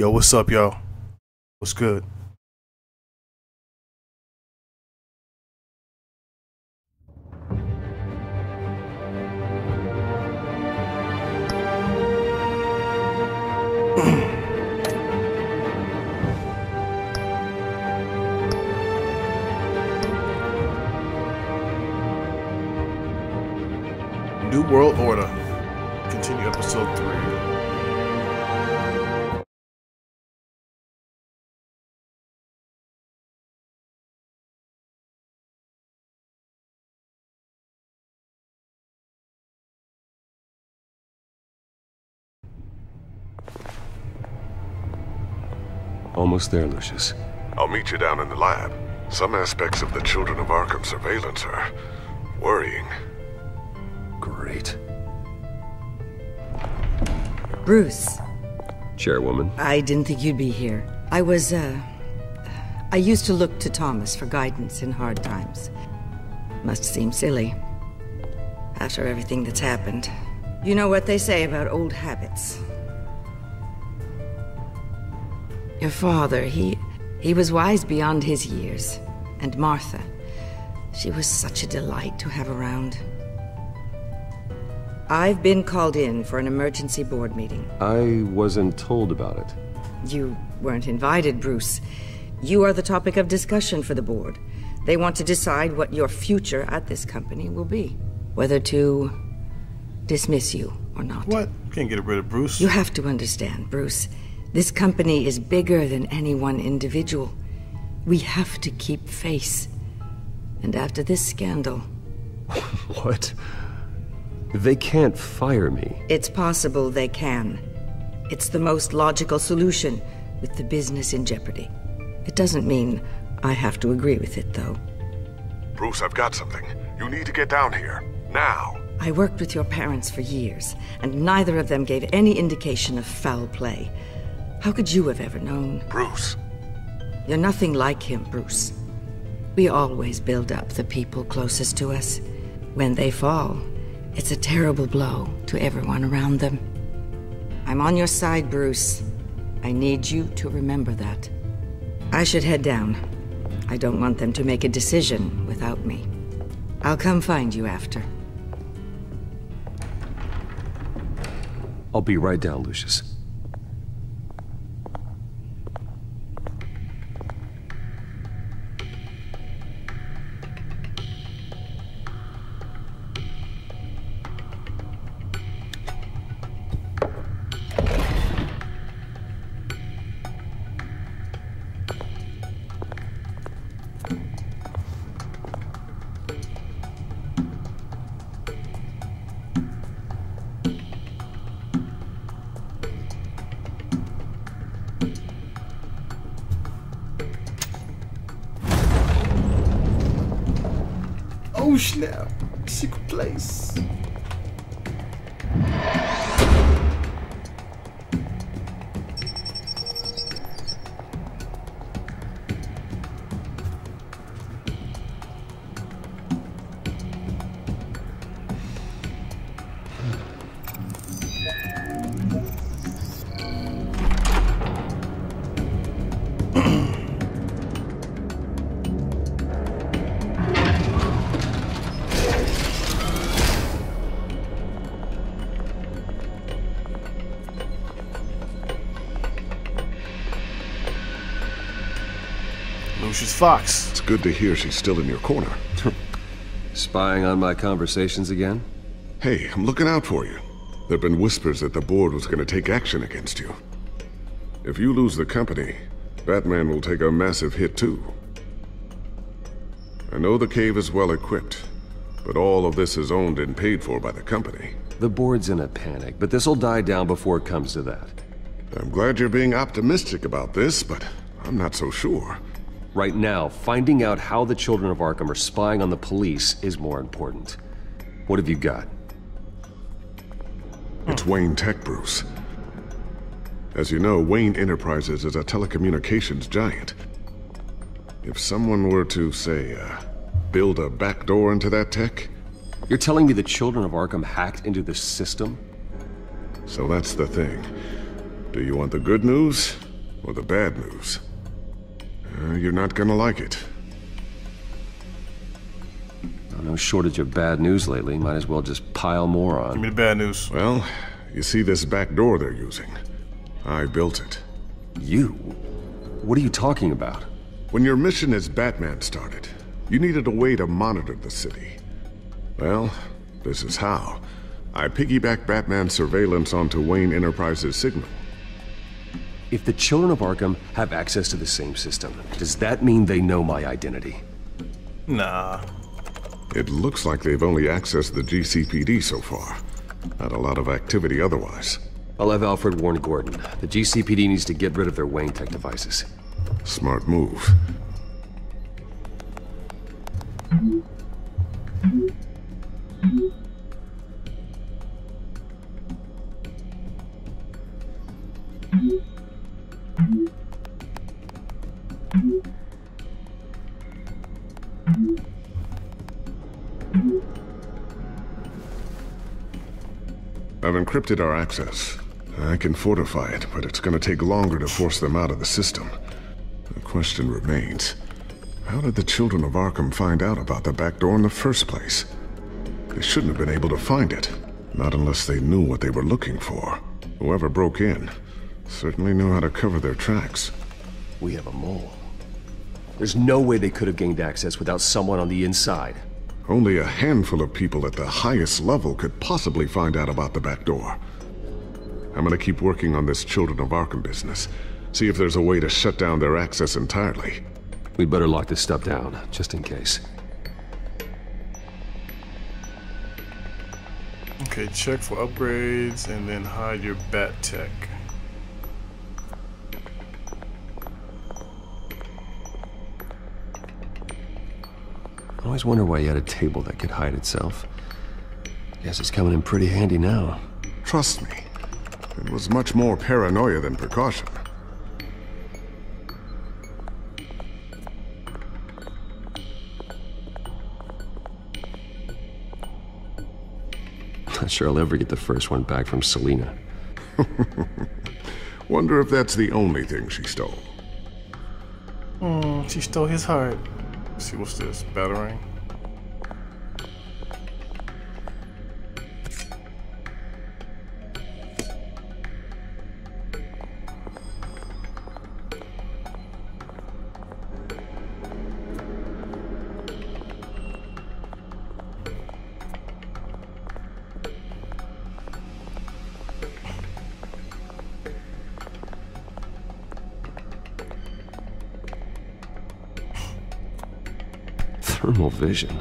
Yo, what's up, y'all? What's good? New World Order. Continue episode 3. Almost there, Lucius. I'll meet you down in the lab. Some aspects of the Children of Arkham surveillance are worrying. Great. Bruce. Chairwoman. I didn't think you'd be here. I used to look to Thomas for guidance in hard times. Must seem silly. After everything that's happened. You know what they say about old habits. Your father, he was wise beyond his years. And Martha, she was such a delight to have around. I've been called in for an emergency board meeting. I wasn't told about it. You weren't invited, Bruce. You are the topic of discussion for the board. They want to decide what your future at this company will be. Whether to dismiss you or not. What? Can't get rid of Bruce. You have to understand, Bruce. This company is bigger than any one individual. We have to keep face. And after this scandal... What? They can't fire me. It's possible they can. It's the most logical solution with the business in jeopardy. It doesn't mean I have to agree with it, though. Bruce, I've got something. You need to get down here. Now. I worked with your parents for years, and neither of them gave any indication of foul play. How could you have ever known? Bruce. You're nothing like him, Bruce. We always build up the people closest to us. When they fall, it's a terrible blow to everyone around them. I'm on your side, Bruce. I need you to remember that. I should head down. I don't want them to make a decision without me. I'll come find you after. I'll be right down, Lucius. Oh snap! Secret place. Lucius Fox. It's good to hear she's still in your corner. Spying on my conversations again? Hey, I'm looking out for you. There've been whispers that the board was going to take action against you. If you lose the company, Vatman will take a massive hit too. I know the cave is well equipped, but all of this is owned and paid for by the company. The board's in a panic, but this'll die down before it comes to that. I'm glad you're being optimistic about this, but I'm not so sure. Right now, finding out how the Children of Arkham are spying on the police is more important. What have you got? It's Wayne Tech, Bruce. As you know, Wayne Enterprises is a telecommunications giant. If someone were to, say, build a backdoor into that tech... You're telling me the Children of Arkham hacked into the system? So that's the thing. Do you want the good news, or the bad news? You're not gonna like it. No shortage of bad news lately. Might as well just pile more on. Give me the bad news. Well, you see this back door they're using? I built it. You? What are you talking about? When your mission as Batman started, you needed a way to monitor the city. Well, this is how. I piggybacked Batman's surveillance onto Wayne Enterprises' signal. If the children of Arkham have access to the same system, does that mean they know my identity? Nah. It looks like they've only accessed the GCPD so far. Not a lot of activity otherwise. I'll have Alfred warn Gordon. The GCPD needs to get rid of their Wayne Tech devices. Smart move. I've encrypted our access. I can fortify it, but it's gonna take longer to force them out of the system. The question remains, how did the children of Arkham find out about the back door in the first place? They shouldn't have been able to find it. Not unless they knew what they were looking for. Whoever broke in certainly knew how to cover their tracks. We have a mole. There's no way they could have gained access without someone on the inside. Only a handful of people at the highest level could possibly find out about the back door. I'm gonna keep working on this Children of Arkham business. See if there's a way to shut down their access entirely. We'd better lock this stuff down, just in case. Okay, check for upgrades and then hide your bat tech. I always wonder why you had a table that could hide itself. Guess it's coming in pretty handy now. Trust me, it was much more paranoia than precaution. Not sure I'll ever get the first one back from Selina. Wonder if that's the only thing she stole. She stole his heart. Let's see, what's this? Batarang? Thermal vision.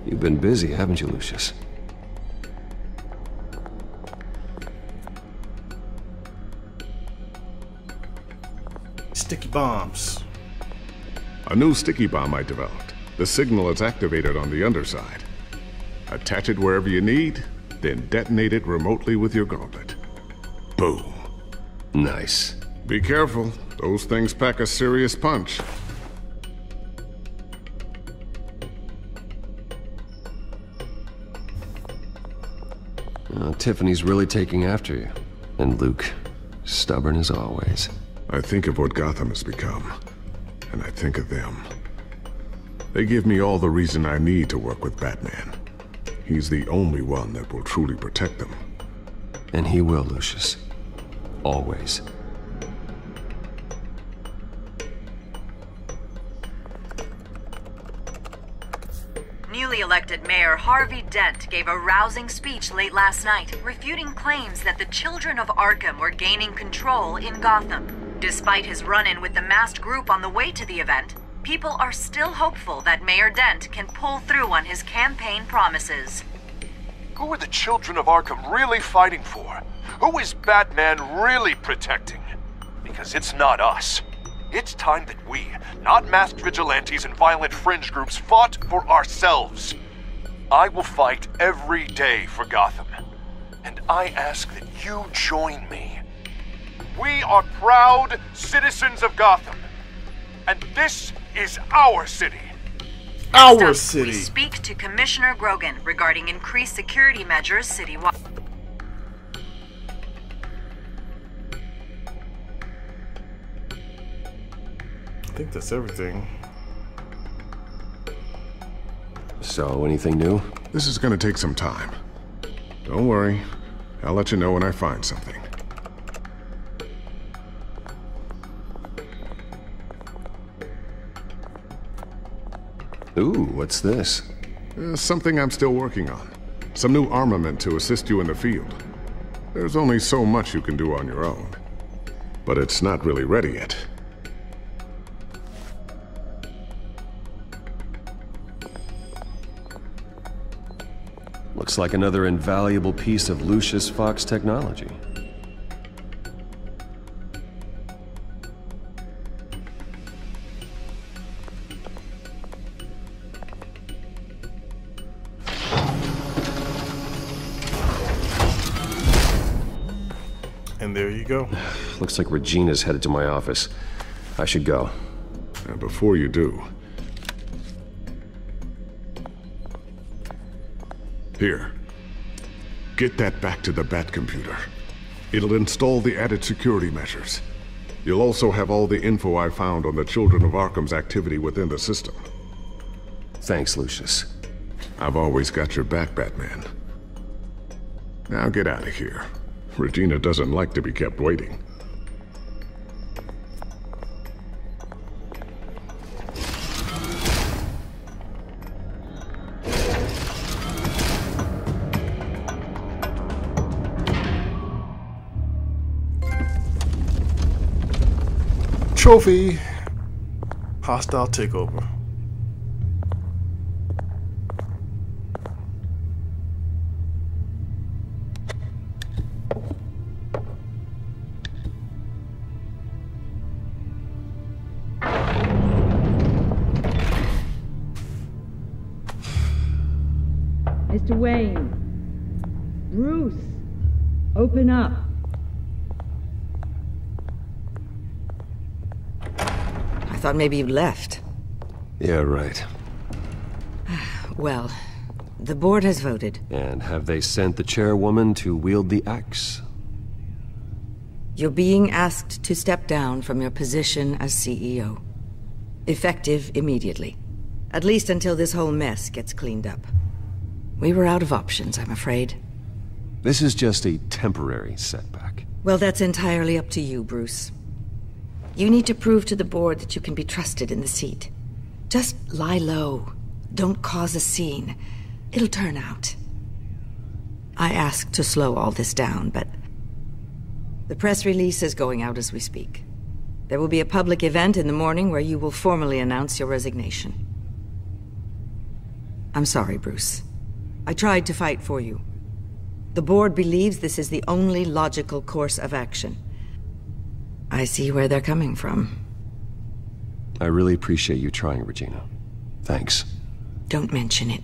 You've been busy, haven't you, Lucius? Sticky bombs. A new sticky bomb I developed. The signal is activated on the underside. Attach it wherever you need, then detonate it remotely with your gauntlet. Boom. Nice. Be careful. Those things pack a serious punch. Tiffany's really taking after you. And Luke, stubborn as always. I think of what Gotham has become, and I think of them. They give me all the reason I need to work with Batman. He's the only one that will truly protect them. And he will, Lucius. Always. Newly elected Mayor Harvey Dent gave a rousing speech late last night, refuting claims that the children of Arkham were gaining control in Gotham. Despite his run-in with the masked group on the way to the event, people are still hopeful that Mayor Dent can pull through on his campaign promises. Who are the children of Arkham really fighting for? Who is Batman really protecting? Because it's not us. It's time that we, not masked vigilantes and violent fringe groups, fought for ourselves. I will fight every day for Gotham. And I ask that you join me. We are proud citizens of Gotham. And this is our city. Our city. We speak to Commissioner Grogan regarding increased security measures citywide. think that's everything. So, anything new? This is gonna take some time. Don't worry. I'll let you know when I find something. Ooh, what's this? Something I'm still working on. Some new armament to assist you in the field. There's only so much you can do on your own. But it's not really ready yet. Looks like another invaluable piece of Lucius Fox technology. And there you go. Looks like Regina's headed to my office. I should go. And before you do... Here. Get that back to the Bat computer. It'll install the added security measures. You'll also have all the info I found on the Children of Arkham's activity within the system. Thanks, Lucius. I've always got your back, Batman. Now get out of here. Regina doesn't like to be kept waiting. Trophy. Hostile takeover. Mr. Wayne. Bruce. Open up. I thought maybe you left. Yeah, right. Well, the board has voted. And have they sent the chairwoman to wield the axe? You're being asked to step down from your position as CEO. Effective immediately. At least until this whole mess gets cleaned up. We were out of options, I'm afraid. This is just a temporary setback. Well, that's entirely up to you, Bruce. You need to prove to the board that you can be trusted in the seat. Just lie low. Don't cause a scene. It'll turn out. I asked to slow all this down, but the press release is going out as we speak. There will be a public event in the morning where you will formally announce your resignation. I'm sorry, Bruce. I tried to fight for you. The board believes this is the only logical course of action. I see where they're coming from. I really appreciate you trying, Regina. Thanks. Don't mention it.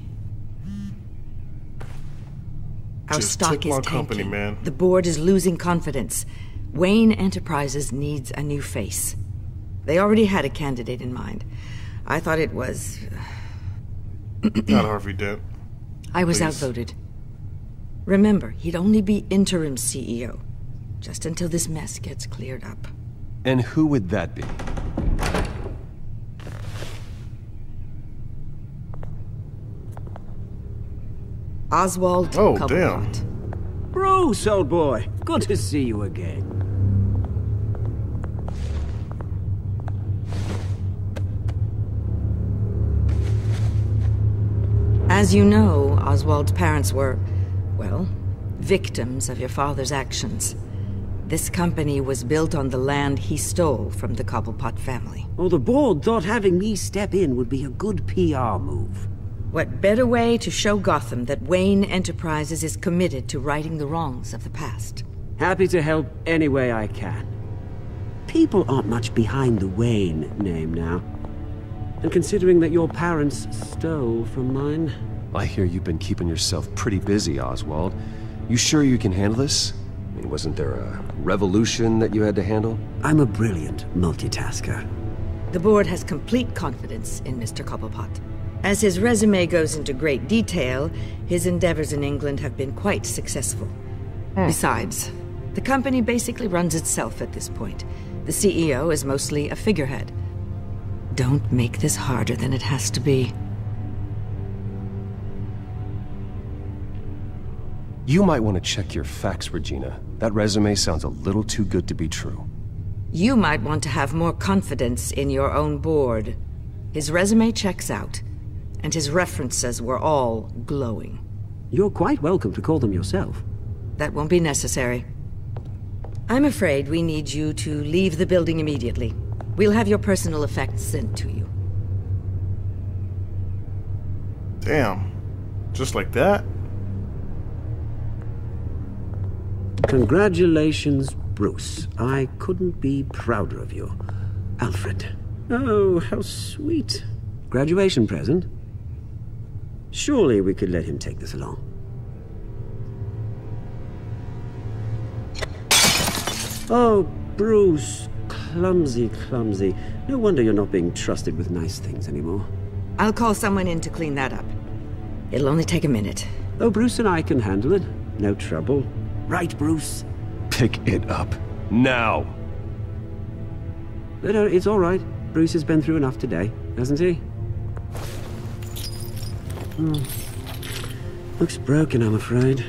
Our Just stock took is my tanking. company, man. The board is losing confidence. Wayne Enterprises needs a new face. They already had a candidate in mind. I thought it was... Not Harvey Dent. I was Please. outvoted. Remember, he'd only be interim CEO. Just until this mess gets cleared up. And who would that be? Oswald Oh, Cobblepot. damn. Bruce, old boy. Good to see you again. As you know, Oswald's parents were, well, victims of your father's actions. This company was built on the land he stole from the Cobblepot family. Oh, the board thought having me step in would be a good PR move. What better way to show Gotham that Wayne Enterprises is committed to righting the wrongs of the past? Happy to help any way I can. People aren't much behind the Wayne name now. And considering that your parents stole from mine... I hear you've been keeping yourself pretty busy, Oswald. You sure you can handle this? I mean, wasn't there a revolution that you had to handle? I'm a brilliant multitasker. The board has complete confidence in Mr. Cobblepot. As his resume goes into great detail, his endeavors in England have been quite successful. Besides, the company basically runs itself at this point. The CEO is mostly a figurehead. Don't make this harder than it has to be. You might want to check your facts, Regina. That resume sounds a little too good to be true. You might want to have more confidence in your own board. His resume checks out, and his references were all glowing. You're quite welcome to call them yourself. That won't be necessary. I'm afraid we need you to leave the building immediately. We'll have your personal effects sent to you. Damn. Just like that? Congratulations, Bruce. I couldn't be prouder of you. Alfred. Oh, how sweet. Graduation present? Surely we could let him take this along. Oh, Bruce. Clumsy, clumsy. No wonder you're not being trusted with nice things anymore. I'll call someone in to clean that up. It'll only take a minute. Oh, Bruce and I can handle it. No trouble. Right, Bruce? Pick it up. Now! No, it's all right. Bruce has been through enough today, hasn't he? Looks broken, I'm afraid.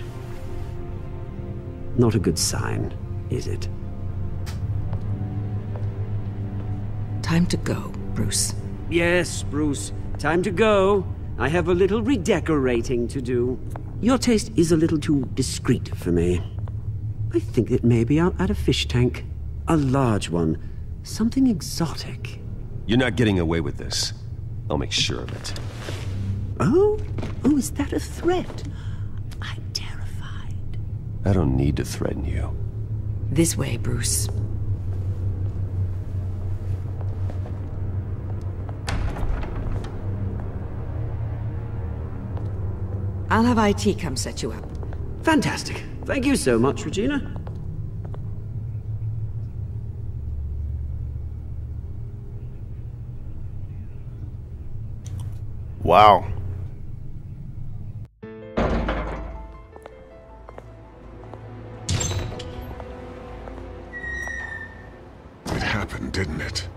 Not a good sign, is it? Time to go, Bruce. Yes, Bruce. Time to go. I have a little redecorating to do. Your taste is a little too discreet for me. I think that maybe I'll add a fish tank. A large one. Something exotic. You're not getting away with this. I'll make sure of it. Oh? Oh, is that a threat? I'm terrified. I don't need to threaten you. This way, Bruce. I'll have IT come set you up. Fantastic. Thank you so much, Regina. Wow. It happened, didn't it?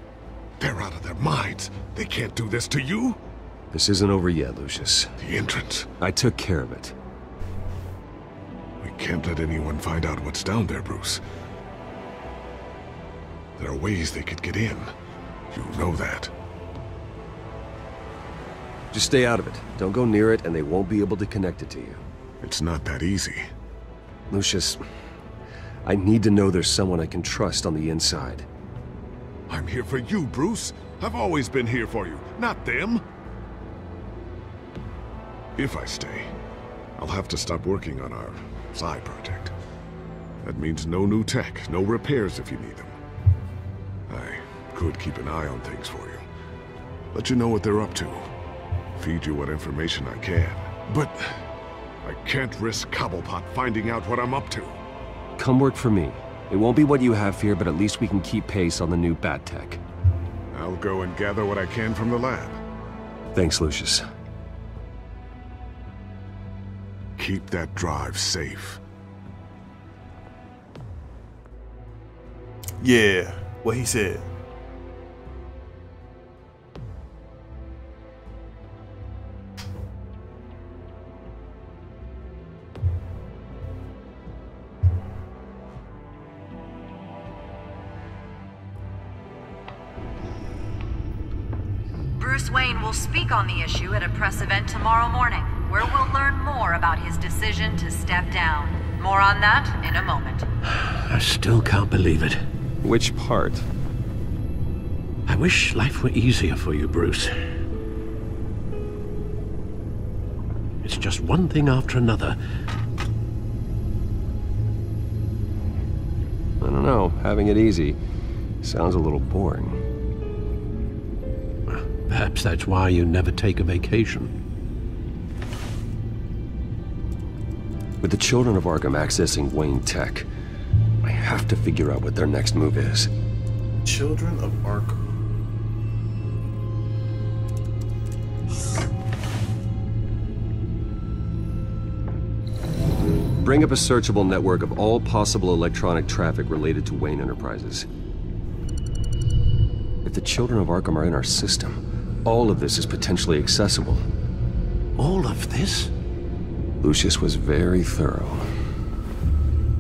They're out of their minds. They can't do this to you. This isn't over yet, Lucius. The entrance. I took care of it. We can't let anyone find out what's down there, Bruce. There are ways they could get in. You know that. Just stay out of it. Don't go near it, and they won't be able to connect it to you. It's not that easy. Lucius, I need to know there's someone I can trust on the inside. I'm here for you, Bruce. I've always been here for you, not them. If I stay, I'll have to stop working on our side project. That means no new tech, no repairs if you need them. I could keep an eye on things for you. Let you know what they're up to. Feed you what information I can. But I can't risk Cobblepot finding out what I'm up to. Come work for me. It won't be what you have here, but at least we can keep pace on the new bat tech. I'll go and gather what I can from the lab. Thanks, Lucius. Keep that drive safe. Yeah, what he said. Bruce Wayne will speak on the issue at a press event tomorrow morning, where we'll learn more about his decision to step down. More on that in a moment. I still can't believe it. Which part? I wish life were easier for you, Bruce. It's just one thing after another. I don't know. Having it easy sounds a little boring. Perhaps that's why you never take a vacation. With the children of Arkham accessing Wayne Tech, I have to figure out what their next move is. Children of Arkham. Bring up a searchable network of all possible electronic traffic related to Wayne Enterprises. If the children of Arkham are in our system, all of this is potentially accessible. All of this? Lucius was very thorough.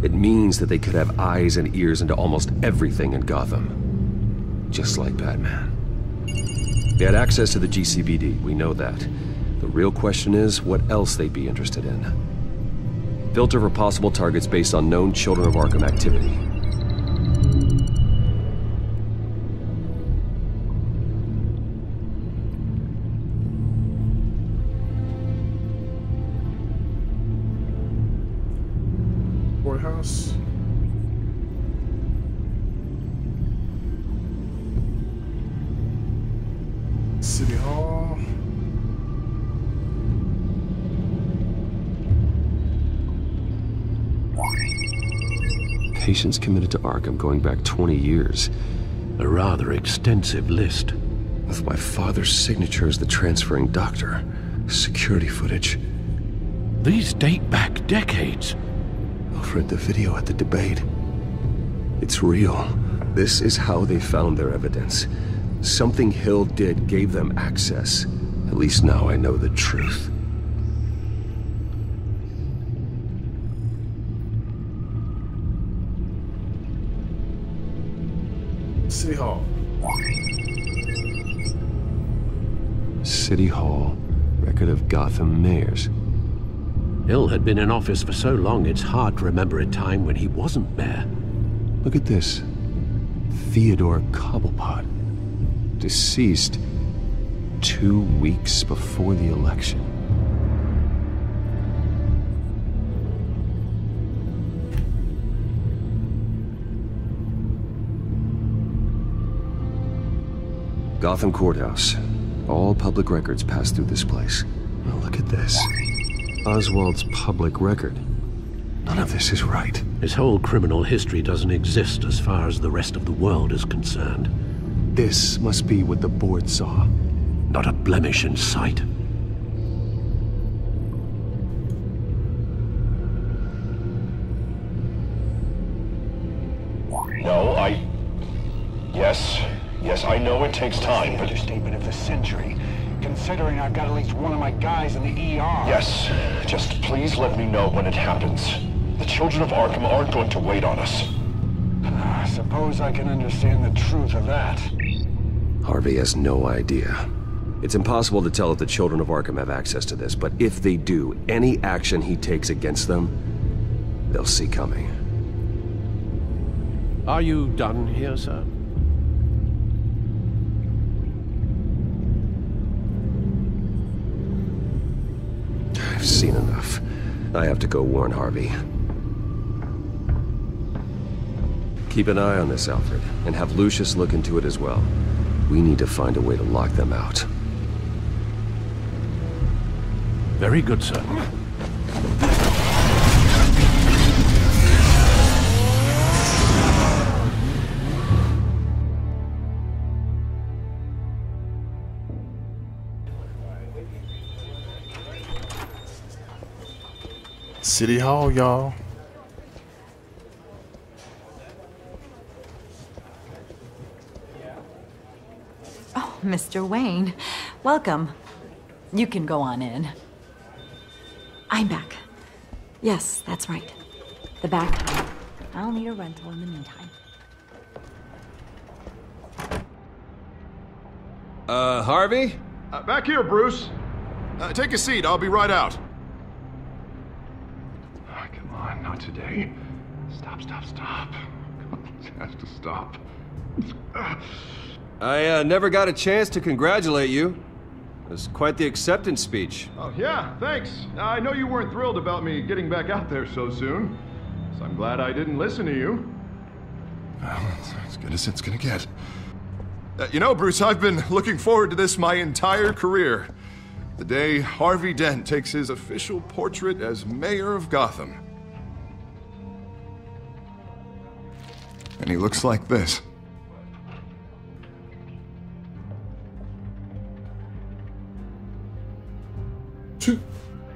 It means that they could have eyes and ears into almost everything in Gotham. Just like Batman. They had access to the GCPD, we know that. The real question is, what else they'd be interested in. Filter for possible targets based on known Children of Arkham activity. Courthouse. City Hall. Patients committed to Arkham going back 20 years. A rather extensive list. With my father's signature as the transferring doctor. Security footage. These date back decades. Alfred, the video at the debate. It's real. This is how they found their evidence. Something Hill did gave them access. At least now I know the truth. City Hall. City Hall. Record of Gotham mayors. Hill had been in office for so long it's hard to remember a time when he wasn't mayor. Look at this. Theodore Cobblepot. Deceased 2 weeks before the election. Gotham Courthouse. All public records pass through this place. Now look at this. Oswald's public record. None of this is right. His whole criminal history doesn't exist as far as the rest of the world is concerned. This must be what the board saw. Not a blemish in sight. No, Yes, I know it takes time, but... Understatement of the century, considering I've got at least one of my guys in the ER. Yes, just please let me know when it happens. The children of Arkham aren't going to wait on us. I suppose I can understand the truth of that. Harvey has no idea. It's impossible to tell if the children of Arkham have access to this, but if they do, any action he takes against them, they'll see coming. Are you done here, sir? I've seen enough. I have to go warn Harvey. Keep an eye on this, Alfred, and have Lucius look into it as well. We need to find a way to lock them out. Very good, sir. City Hall, y'all. Oh, Mr. Wayne. Welcome. You can go on in. I'm back. Yes, that's right. The back. I'll need a rental in the meantime. Harvey? Back here, Bruce. Take a seat. I'll be right out. Come on, not today. Stop. This has to stop. I never got a chance to congratulate you. It was quite the acceptance speech. Oh, yeah, thanks. I know you weren't thrilled about me getting back out there so soon, so I'm glad I didn't listen to you. Well, it's as good as it's gonna get. You know, Bruce, I've been looking forward to this my entire career. The day Harvey Dent takes his official portrait as mayor of Gotham. And he looks like this.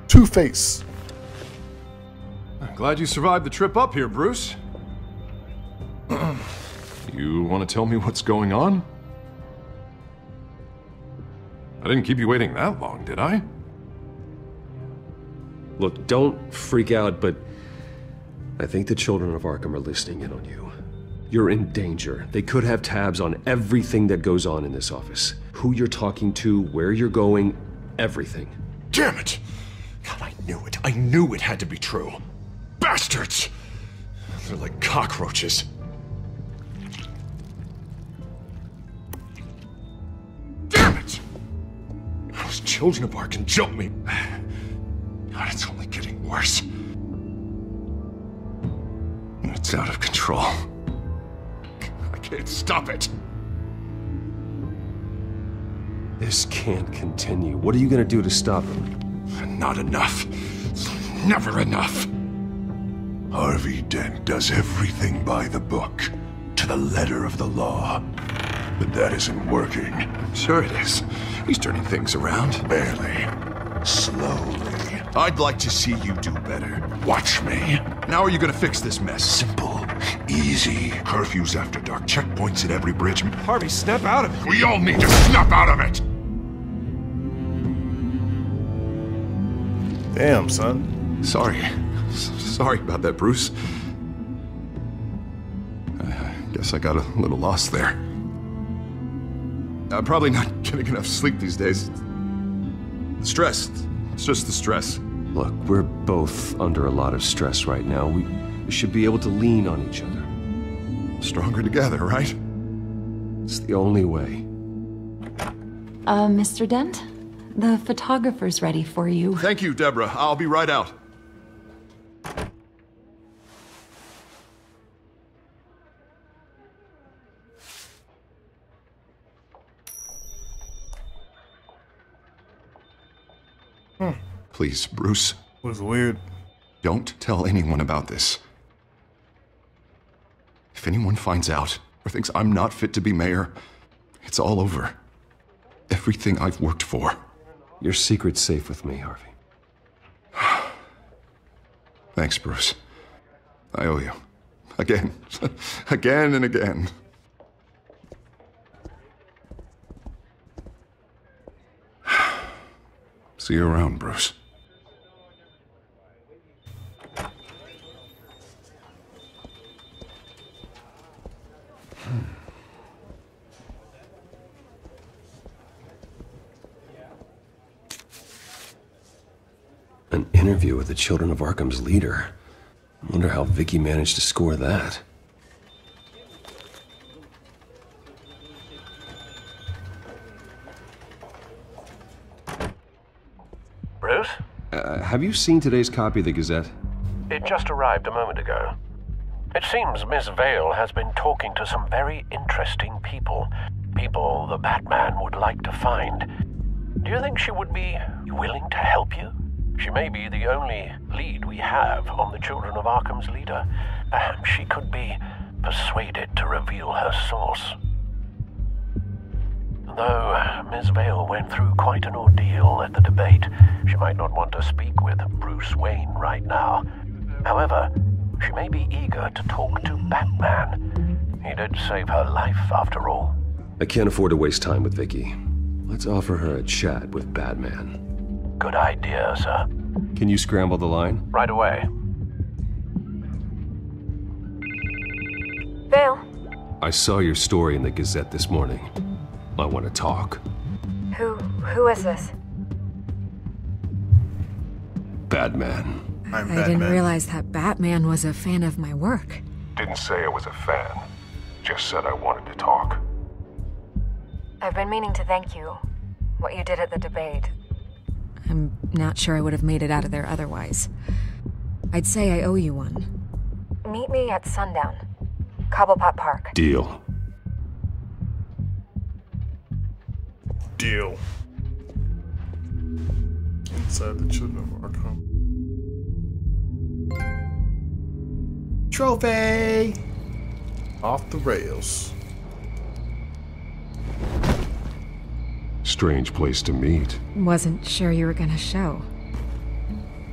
Two-Face. I'm glad you survived the trip up here, Bruce. You want to tell me what's going on? I didn't keep you waiting that long, did I? Look, don't freak out, but I think the children of Arkham are listening in on you. You're in danger. They could have tabs on everything that goes on in this office. Who you're talking to, where you're going, everything. Damn it! God, I knew it. I knew it had to be true. Bastards! They're like cockroaches. Damn it! Those children of Arkham jumped me. God, it's only getting worse. It's out of control. I can't stop it. This can't continue. What are you gonna do to stop him? Not enough. Never enough. Harvey Dent does everything by the book, to the letter of the law. But that isn't working. Sure it is. He's turning things around. Barely. Slowly. I'd like to see you do better. Watch me. Now are you gonna fix this mess? Simple. Easy. Curfews after dark. Checkpoints at every bridge. Harvey, snap out of it. We all need to snap out of it! Damn, son. Sorry. Sorry about that, Bruce. I guess I got a little lost there. I'm probably not getting enough sleep these days. Stress. It's just the stress. Look, we're both under a lot of stress right now. We should be able to lean on each other. Stronger together, right? It's the only way. Mr. Dent? The photographer's ready for you. Thank you, Deborah. I'll be right out. Please, Bruce. It was weird. Don't tell anyone about this. If anyone finds out or thinks I'm not fit to be mayor, it's all over. Everything I've worked for. Your secret's safe with me, Harvey. Thanks, Bruce. I owe you. Again. Again and again. See you around, Bruce. An interview with the Children of Arkham's leader. I wonder how Vicky managed to score that. Bruce? Have you seen today's copy of the Gazette? It just arrived a moment ago. It seems Miss Vale has been talking to some very interesting people. People the Batman would like to find. Do you think she would be willing to help you? She may be the only lead we have on the Children of Arkham's leader. Perhaps she could be persuaded to reveal her source. Though Miss Vale went through quite an ordeal at the debate, she might not want to speak with Bruce Wayne right now. However, she may be eager to talk to Batman. He did save her life, after all. I can't afford to waste time with Vicky. Let's offer her a chat with Batman. Good idea, sir. Can you scramble the line? Right away. Vale. I saw your story in the Gazette this morning. I want to talk. Who is this? Batman. I didn't realize that Batman was a fan of my work. Didn't say I was a fan. Just said I wanted to talk. I've been meaning to thank you. What you did at the debate. I'm not sure I would have made it out of there otherwise. I'd say I owe you one. Meet me at sundown. Cobblepot Park. Deal. Deal. Inside the Children of Arkham. Trophy! Off the rails. Strange place to meet. Wasn't sure you were gonna show.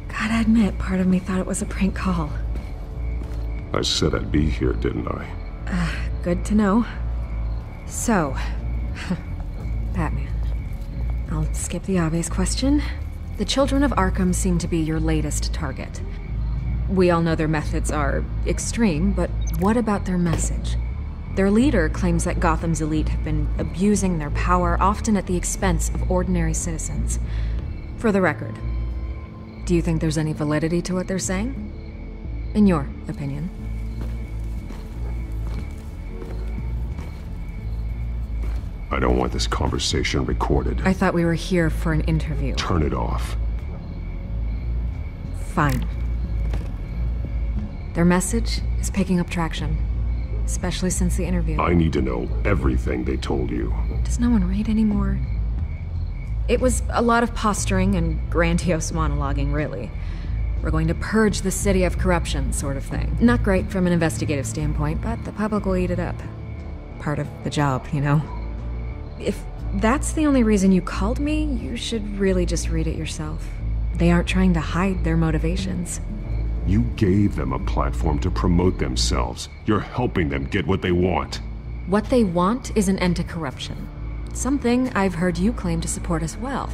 Gotta admit, part of me thought it was a prank call. I said I'd be here, didn't I? Good to know. So, Batman, I'll skip the obvious question. The Children of Arkham seem to be your latest target. We all know their methods are extreme, but what about their message? Their leader claims that Gotham's elite have been abusing their power, often at the expense of ordinary citizens. For the record, do you think there's any validity to what they're saying? In your opinion? I don't want this conversation recorded. I thought we were here for an interview. Turn it off. Fine. Their message is picking up traction, especially since the interview. I need to know everything they told you. Does no one read anymore? It was a lot of posturing and grandiose monologuing, really. We're going to purge the city of corruption, sort of thing. Not great from an investigative standpoint, but the public will eat it up. Part of the job, you know? If that's the only reason you called me, you should really just read it yourself. They aren't trying to hide their motivations. You gave them a platform to promote themselves. You're helping them get what they want. What they want is an end to corruption. Something I've heard you claim to support as well.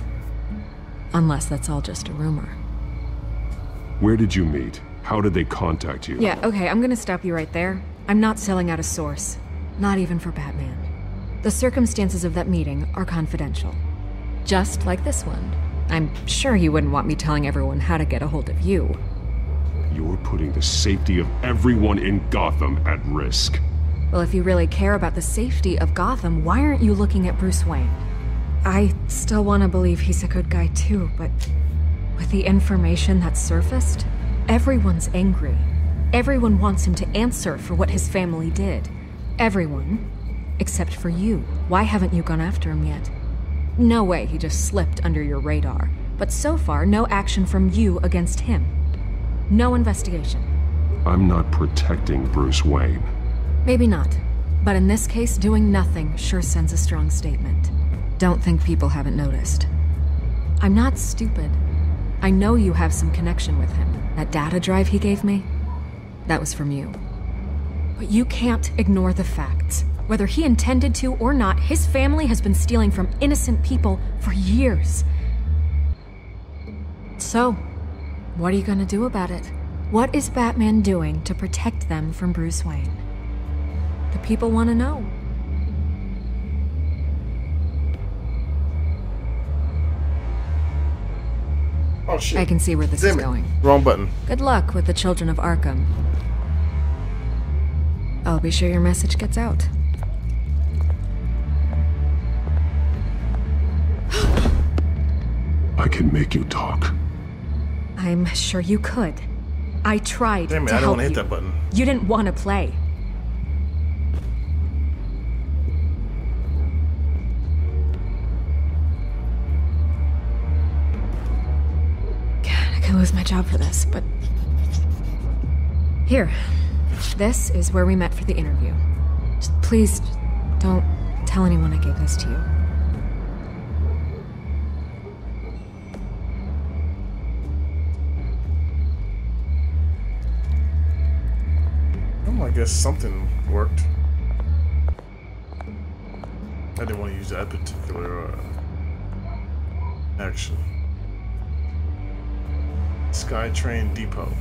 Unless that's all just a rumor. Where did you meet? How did they contact you? Yeah, okay, I'm gonna stop you right there. I'm not selling out a source. Not even for Batman. The circumstances of that meeting are confidential. Just like this one. I'm sure you wouldn't want me telling everyone how to get a hold of you. You're putting the safety of everyone in Gotham at risk. Well, if you really care about the safety of Gotham, why aren't you looking at Bruce Wayne? I still want to believe he's a good guy too, but with the information that's surfaced, everyone's angry. Everyone wants him to answer for what his family did. Everyone, except for you. Why haven't you gone after him yet? No way he just slipped under your radar. But so far, no action from you against him. No investigation. I'm not protecting Bruce Wayne. Maybe not. But in this case, doing nothing sure sends a strong statement. Don't think people haven't noticed. I'm not stupid. I know you have some connection with him. That data drive he gave me, that was from you. But you can't ignore the facts. Whether he intended to or not, his family has been stealing from innocent people for years. So, what are you gonna do about it? What is Batman doing to protect them from Bruce Wayne? The people want to know. Oh shit. I can see where this is going. Wrong button. Good luck with the Children of Arkham. I'll be sure your message gets out. I can make you talk. I'm sure you could. I tried Damn it, to I don't help want to hit you. that button. You didn't want to play. God, I could lose my job for this, but... Here. This is where we met for the interview. Just please, don't tell anyone I gave this to you. I guess something worked. I didn't want to use that particular action. Skytrain Depot.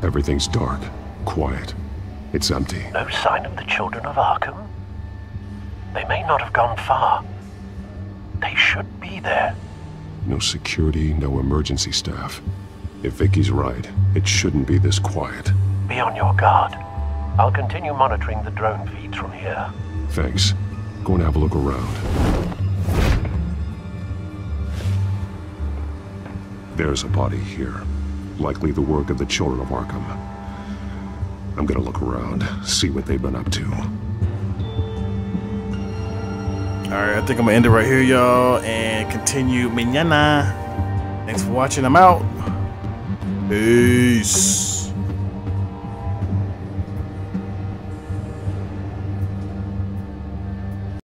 Everything's dark, quiet. It's empty. No sign of the Children of Arkham? They may not have gone far. They should be there. No security, no emergency staff. If Vicky's right, it shouldn't be this quiet. Be on your guard. I'll continue monitoring the drone feeds from here. Thanks. Go and have a look around. There's a body here. Likely the work of the Children of Arkham. I'm gonna look around, see what they've been up to. Alright, I think I'm gonna end it right here, y'all, and continue mañana. Thanks for watching. I'm out. Peace.